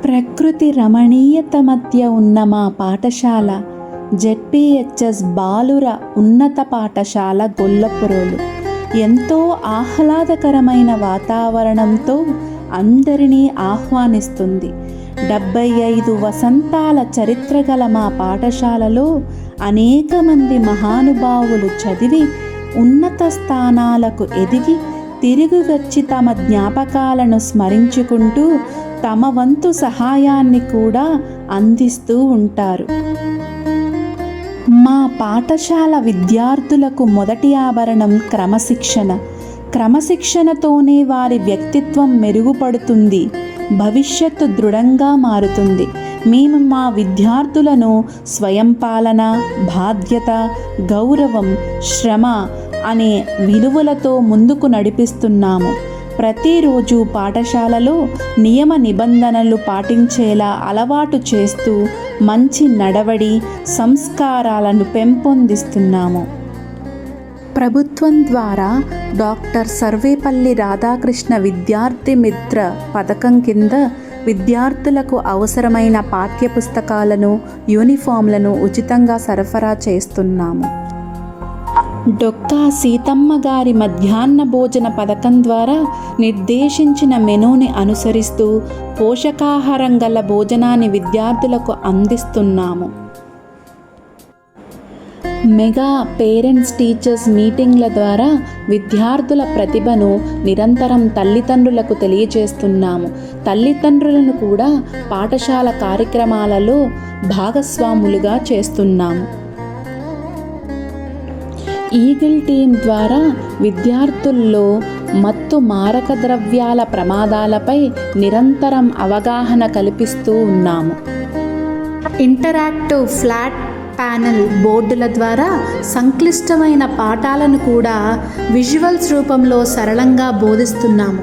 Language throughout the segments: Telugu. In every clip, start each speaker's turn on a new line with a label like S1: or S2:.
S1: ప్రకృతి రమణీయత మధ్య ఉన్న మా పాఠశాల జెడ్పీహెచ్ఎస్ బాలుర ఉన్నత పాఠశాల గొల్లపురోలు ఎంతో ఆహ్లాదకరమైన వాతావరణంతో అందరినీ ఆహ్వానిస్తుంది. 75 వసంతాల చరిత్ర గల మా పాఠశాలలో అనేక మంది మహానుభావులు చదివి ఉన్నత స్థానాలకు ఎదిగి తిరిగి వచ్చి తమ జ్ఞాపకాలను స్మరించుకుంటూ తమ వంతు సహాయాన్ని కూడా అందిస్తూ ఉంటారు. మా పాఠశాల విద్యార్థులకు మొదటి ఆభరణం క్రమశిక్షణతోనే వారి వ్యక్తిత్వం మెరుగుపడుతుంది, భవిష్యత్తు దృఢంగా మారుతుంది. మేము మా విద్యార్థులను స్వయంపాలన, బాధ్యత, గౌరవం, శ్రమ అనే విలువలతో ముందుకు నడిపిస్తున్నాము. ప్రతిరోజు పాఠశాలలో నియమ నిబంధనలు పాటించేలా అలవాటు చేస్తూ మంచి నడవడి, సంస్కారాలను పెంపొందిస్తున్నాము. ప్రభుత్వం ద్వారా డాక్టర్ సర్వేపల్లి రాధాకృష్ణ విద్యార్థి మిత్ర పథకం కింద విద్యార్థులకు అవసరమైన పాఠ్యపుస్తకాలను, యూనిఫామ్లను ఉచితంగా సరఫరా చేస్తున్నాము. డొక్కా సీతమ్మ గారి మధ్యాహ్న భోజన పథకం ద్వారా నిర్దేశించిన మెనూని అనుసరిస్తూ పోషకాహారం గల భోజనాన్ని విద్యార్థులకు అందిస్తున్నాము. మెగా పేరెంట్స్ టీచర్స్ మీటింగ్ల ద్వారా విద్యార్థుల ప్రతిభను నిరంతరం తల్లిదండ్రులకు తెలియజేస్తున్నాము. తల్లిదండ్రులను కూడా పాఠశాల కార్యక్రమాలలో భాగస్వాములుగా చేస్తున్నాము. ఈగిల్ టీం ద్వారా విద్యార్థుల్లో మత్తు మారక ద్రవ్యాల ప్రమాదాలపై నిరంతరం అవగాహన కల్పిస్తూ ఉన్నాము. ఇంటరాక్టివ్ ఫ్లాట్ ప్యానెల్ బోర్డుల ద్వారా సంక్లిష్టమైన పాఠాలను కూడా విజువల్స్ రూపంలో సరళంగా బోధిస్తున్నాము.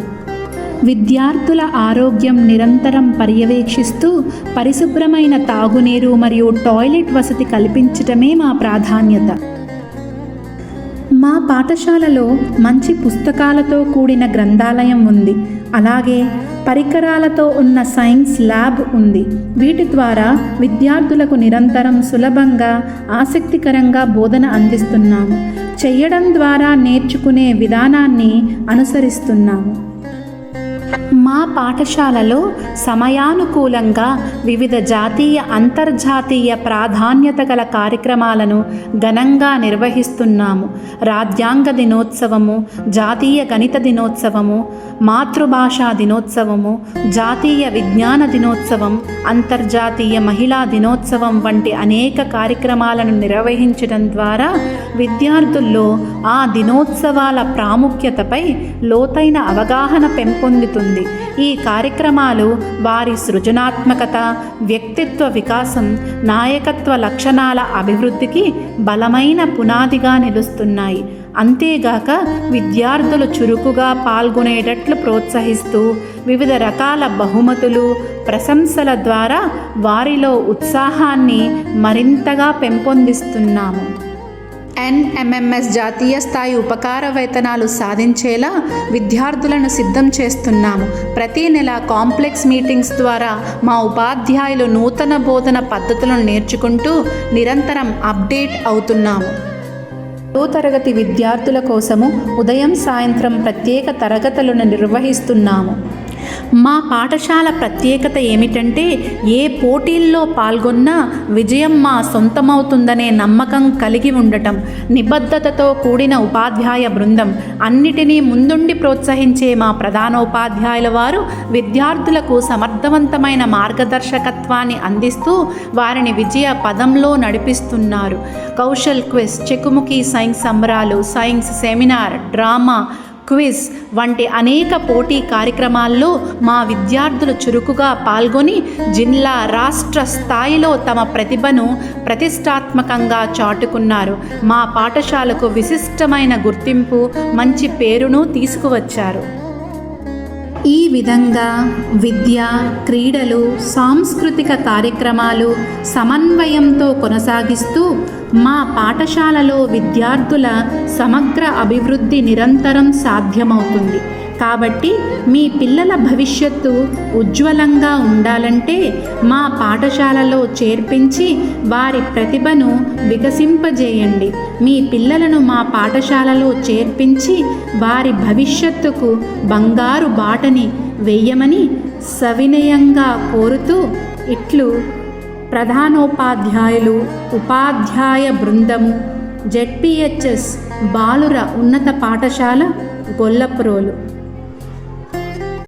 S1: విద్యార్థుల ఆరోగ్యం నిరంతరం పర్యవేక్షిస్తూ పరిశుభ్రమైన తాగునీరు మరియు టాయిలెట్ వసతి కల్పించటమే మా ప్రాధాన్యత. మా పాఠశాలలో మంచి పుస్తకాలతో కూడిన గ్రంథాలయం ఉంది. అలాగే పరికరాలతో ఉన్న సైన్స్ ల్యాబ్ ఉంది. వీటి ద్వారా విద్యార్థులకు నిరంతరం సులభంగా, ఆసక్తికరంగా బోధన అందిస్తున్నాము. చేయడం ద్వారా నేర్చుకునే విధానాన్ని అనుసరిస్తున్నాము. మా పాఠశాలలో సమయానుకూలంగా వివిధ జాతీయ, అంతర్జాతీయ ప్రాధాన్యత గల కార్యక్రమాలను ఘనంగా నిర్వహిస్తున్నాము. రాజ్యాంగ దినోత్సవము, జాతీయ గణిత దినోత్సవము, మాతృభాషా దినోత్సవము, జాతీయ విజ్ఞాన దినోత్సవం, అంతర్జాతీయ మహిళా దినోత్సవం వంటి అనేక కార్యక్రమాలను నిర్వహించడం ద్వారా విద్యార్థుల్లో ఆ దినోత్సవాల ప్రాముఖ్యతపై లోతైన అవగాహన పెంపొందుతుంది. ఈ కార్యక్రమాలు వారి సృజనాత్మకత, వ్యక్తిత్వ వికాసం, నాయకత్వ లక్షణాల అభివృద్ధికి బలమైన పునాదిగా నిలుస్తున్నాయి. అంతేగాక విద్యార్థులు చురుకుగా పాల్గొనేటట్లు ప్రోత్సహిస్తూ వివిధ రకాల బహుమతులు, ప్రశంసల ద్వారా వారిలో ఉత్సాహాన్ని మరింతగా పెంపొందిస్తున్నాము. NMMS జాతీయ స్థాయి ఉపకార వేతనాలు సాధించేలా విద్యార్థులను సిద్ధం చేస్తున్నాము. ప్రతి నెల కాంప్లెక్స్ మీటింగ్స్ ద్వారా మా ఉపాధ్యాయులు నూతన బోధన పద్ధతులను నేర్చుకుంటూ నిరంతరం అప్డేట్ అవుతున్నాము. 10వ తరగతి విద్యార్థుల కోసము ఉదయం, సాయంత్రం ప్రత్యేక తరగతులను నిర్వహిస్తున్నాము. మా పాఠశాల ప్రత్యేకత ఏమిటంటే ఏ పోటీల్లో పాల్గొన్నా విజయం మా సొంతమవుతుందనే నమ్మకం కలిగి ఉండటం, నిబద్ధతతో కూడిన ఉపాధ్యాయ బృందం, అన్నిటినీ ముందుండి ప్రోత్సహించే మా ప్రధానోపాధ్యాయుల వారు విద్యార్థులకు సమర్థవంతమైన మార్గదర్శకత్వాన్ని అందిస్తూ వారిని విజయ పదంలో నడిపిస్తున్నారు. కౌశల్ క్విజ్, చెకుముకి సైన్స్ సంబరాలు, సైన్స్ సెమినార్, డ్రామా, క్విజ్ వంటి అనేక పోటీ కార్యక్రమాల్లో మా విద్యార్థులు చురుకుగా పాల్గొని జిల్లా, రాష్ట్ర స్థాయిలో తమ ప్రతిభను ప్రతిష్టాత్మకంగా చాటుకున్నారు. మా పాఠశాలకు విశిష్టమైన గుర్తింపు, మంచి పేరును తీసుకువచ్చారు. ఈ విధంగా విద్య, క్రీడలు, సాంస్కృతిక కార్యక్రమాలు సమన్వయంతో కొనసాగిస్తూ మా పాఠశాలలో విద్యార్థుల సమగ్ర అభివృద్ధి నిరంతరం సాధ్యమవుతుంది.
S2: కాబట్టి మీ పిల్లల భవిష్యత్తు ఉజ్వలంగా ఉండాలంటే మా పాఠశాలలో చేర్పించి వారి ప్రతిభను వికసింపజేయండి. మీ పిల్లలను మా పాఠశాలలో చేర్పించి వారి భవిష్యత్తుకు బంగారు బాటని వెయ్యమని సవినయంగా కోరుతూ ఇట్లు ప్రధానోపాధ్యాయులు, ఉపాధ్యాయ బృందము, జెడ్పిహెచ్ఎస్ బాలుర ఉన్నత పాఠశాల, గొల్లప్రోలు.